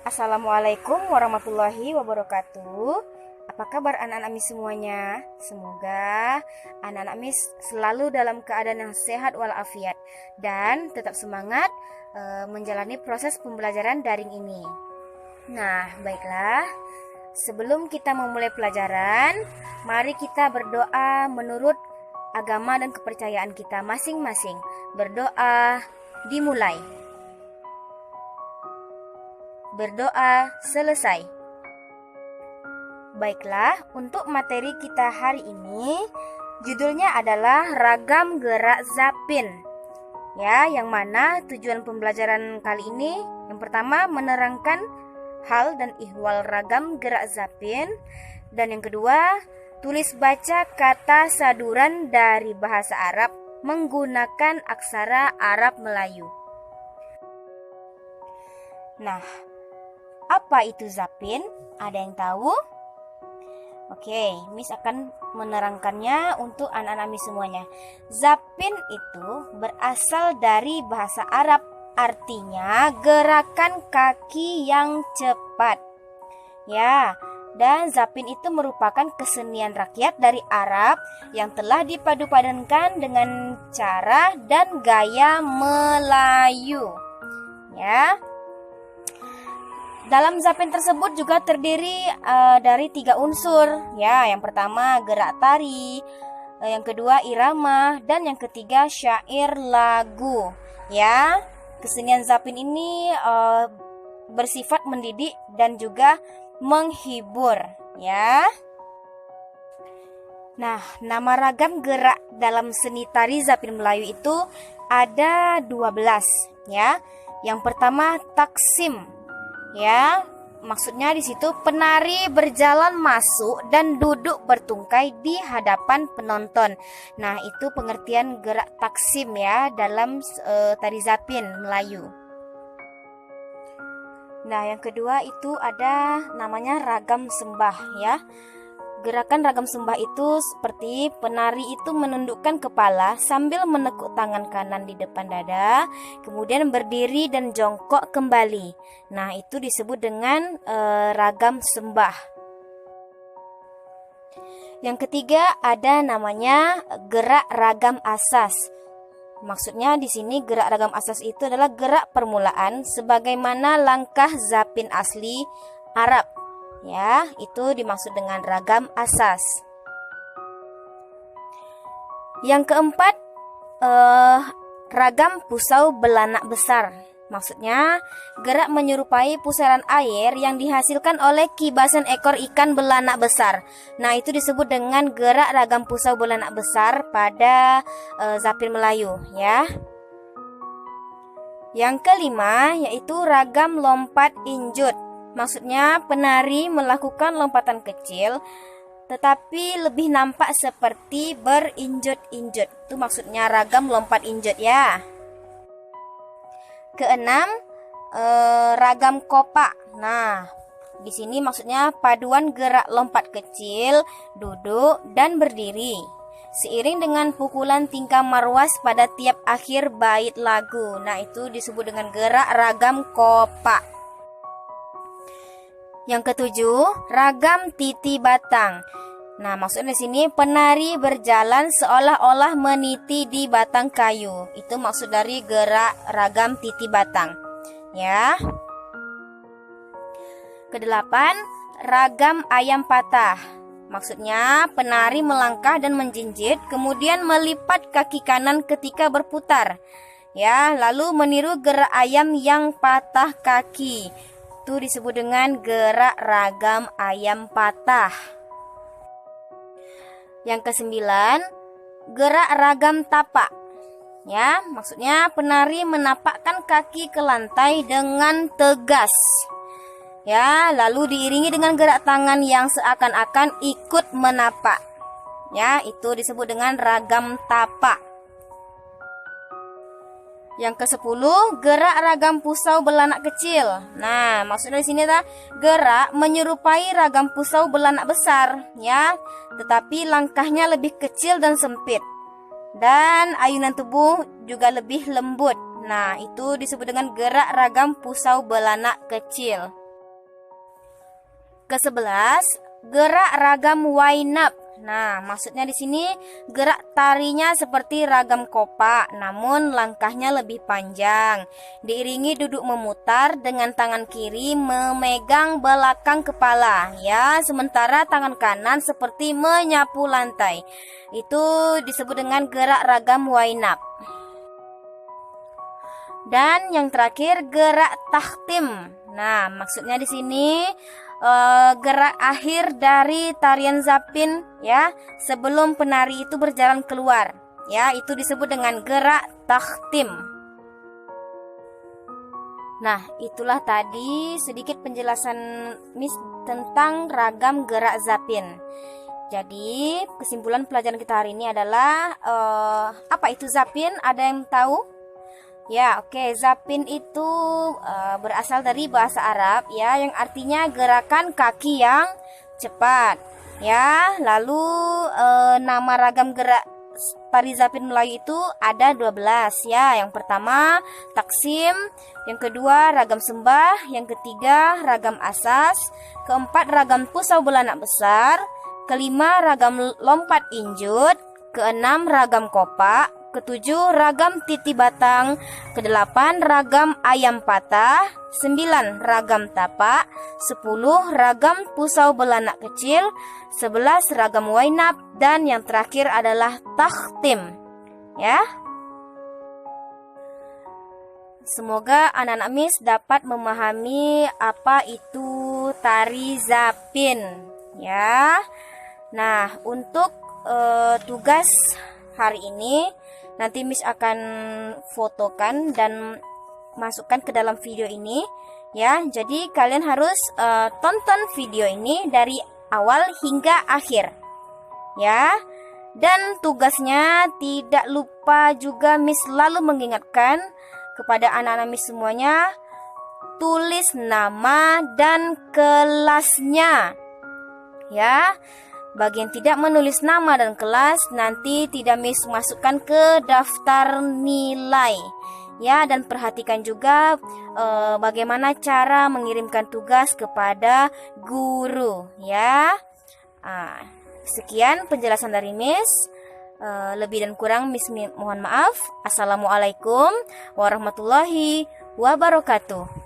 Assalamualaikum warahmatullahi wabarakatuh. Apa kabar anak-anak Miss semuanya? Semoga anak-anak Miss selalu dalam keadaan yang sehat walafiat dan tetap semangat menjalani proses pembelajaran daring ini. Nah, baiklah. Sebelum kita memulai pelajaran, mari kita berdoa menurut agama dan kepercayaan kita masing-masing. Berdoa dimulai. Berdoa selesai. Baiklah, untuk materi kita hari ini judulnya adalah ragam gerak zapin. Ya, yang mana tujuan pembelajaran kali ini yang pertama menerangkan hal dan ihwal ragam gerak zapin, dan yang kedua tulis baca kata saduran dari bahasa Arab menggunakan aksara Arab Melayu. Nah, apa itu zapin? Ada yang tahu? Oke, Miss akan menerangkannya untuk anak-anak Miss semuanya. Zapin itu berasal dari bahasa Arab, artinya gerakan kaki yang cepat. Ya, dan zapin itu merupakan kesenian rakyat dari Arab yang telah dipadu-padankan dengan cara dan gaya Melayu. Ya. Dalam zapin tersebut juga terdiri dari 3 unsur. Ya, yang pertama gerak tari, yang kedua irama, dan yang ketiga syair lagu. Ya, kesenian zapin ini bersifat mendidik dan juga menghibur. Ya. Nah, nama ragam gerak dalam seni tari zapin Melayu itu ada 12. Ya, yang pertama taksim. Ya, maksudnya di situ penari berjalan masuk dan duduk bertungkai di hadapan penonton. Nah, itu pengertian gerak taksim ya dalam tari zapin Melayu. Nah, yang kedua itu ada namanya ragam sembah ya. Gerakan ragam sembah itu seperti penari itu menundukkan kepala sambil menekuk tangan kanan di depan dada, kemudian berdiri dan jongkok kembali. Nah, itu disebut dengan ragam sembah. Yang ketiga ada namanya gerak ragam asas. Maksudnya di sini gerak ragam asas itu adalah gerak permulaan sebagaimana langkah zapin asli Arab. Ya, itu dimaksud dengan ragam asas. Yang keempat, ragam pusau belanak besar. Maksudnya, gerak menyerupai pusaran air yang dihasilkan oleh kibasan ekor ikan belanak besar. Nah, itu disebut dengan gerak ragam pusau belanak besar pada zapin Melayu, ya. Yang kelima, yaitu ragam lompat injut. Maksudnya penari melakukan lompatan kecil tetapi lebih nampak seperti berinjut-injut. Itu maksudnya ragam lompat injut ya. Keenam, ragam kopak. Nah, di sini maksudnya paduan gerak lompat kecil, duduk dan berdiri seiring dengan pukulan tingkah marwas pada tiap akhir bait lagu. Nah, itu disebut dengan gerak ragam kopak. Yang ketujuh, ragam titi batang. Nah, maksudnya di sini penari berjalan seolah-olah meniti di batang kayu. Itu maksud dari gerak ragam titi batang. Ya. Kedelapan, ragam ayam patah. Maksudnya penari melangkah dan menjinjit, kemudian melipat kaki kanan ketika berputar. Ya, lalu meniru gerak ayam yang patah kaki. Itu disebut dengan gerak ragam ayam patah. Yang kesembilan, gerak ragam tapak. Ya, maksudnya penari menapakkan kaki ke lantai dengan tegas. Ya, lalu diiringi dengan gerak tangan yang seakan-akan ikut menapak. Ya, itu disebut dengan ragam tapak. Yang ke-10, gerak ragam pusau belanak kecil. Nah, maksudnya di sini gerak menyerupai ragam pusau belanak besar, ya, tetapi langkahnya lebih kecil dan sempit. Dan ayunan tubuh juga lebih lembut. Nah, itu disebut dengan gerak ragam pusau belanak kecil. ke-11, gerak ragam wind up. Nah, maksudnya di sini gerak tarinya seperti ragam kopak, namun langkahnya lebih panjang. Diiringi duduk memutar dengan tangan kiri memegang belakang kepala, ya, sementara tangan kanan seperti menyapu lantai. Itu disebut dengan gerak ragam wind up. Dan yang terakhir gerak tahtim. Nah, maksudnya di sini gerak akhir dari tarian zapin, ya, sebelum penari itu berjalan keluar, ya, itu disebut dengan gerak tahtim. Nah, itulah tadi sedikit penjelasan Miss tentang ragam gerak zapin. Jadi kesimpulan pelajaran kita hari ini adalah apa itu zapin? Ada yang tahu? Ya, oke. Zapin itu berasal dari bahasa Arab, ya, yang artinya gerakan kaki yang cepat, ya. Lalu nama ragam gerak tari zapin Melayu itu ada 12, ya. Yang pertama taksim, yang kedua ragam sembah, yang ketiga ragam asas, keempat ragam pusau belanak besar, kelima ragam lompat injut, keenam ragam kopak, ketujuh ragam titi batang, kedelapan ragam ayam patah, 9 ragam tapak, 10 ragam pusau belanak kecil, 11 ragam wind up, dan yang terakhir adalah tahtim, ya. Semoga anak-anak Miss dapat memahami apa itu tari zapin, ya. Nah, untuk tugas hari ini nanti Miss akan fotokan dan masukkan ke dalam video ini, ya. Jadi kalian harus tonton video ini dari awal hingga akhir, ya. Dan tugasnya tidak lupa juga Miss selalu mengingatkan kepada anak-anak Miss semuanya, tulis nama dan kelasnya, ya. Bagi yang tidak menulis nama dan kelas, nanti tidak Miss masukkan ke daftar nilai, ya. Dan perhatikan juga bagaimana cara mengirimkan tugas kepada guru, ya. Sekian penjelasan dari Miss. Lebih dan kurang Miss mohon maaf. Assalamualaikum warahmatullahi wabarakatuh.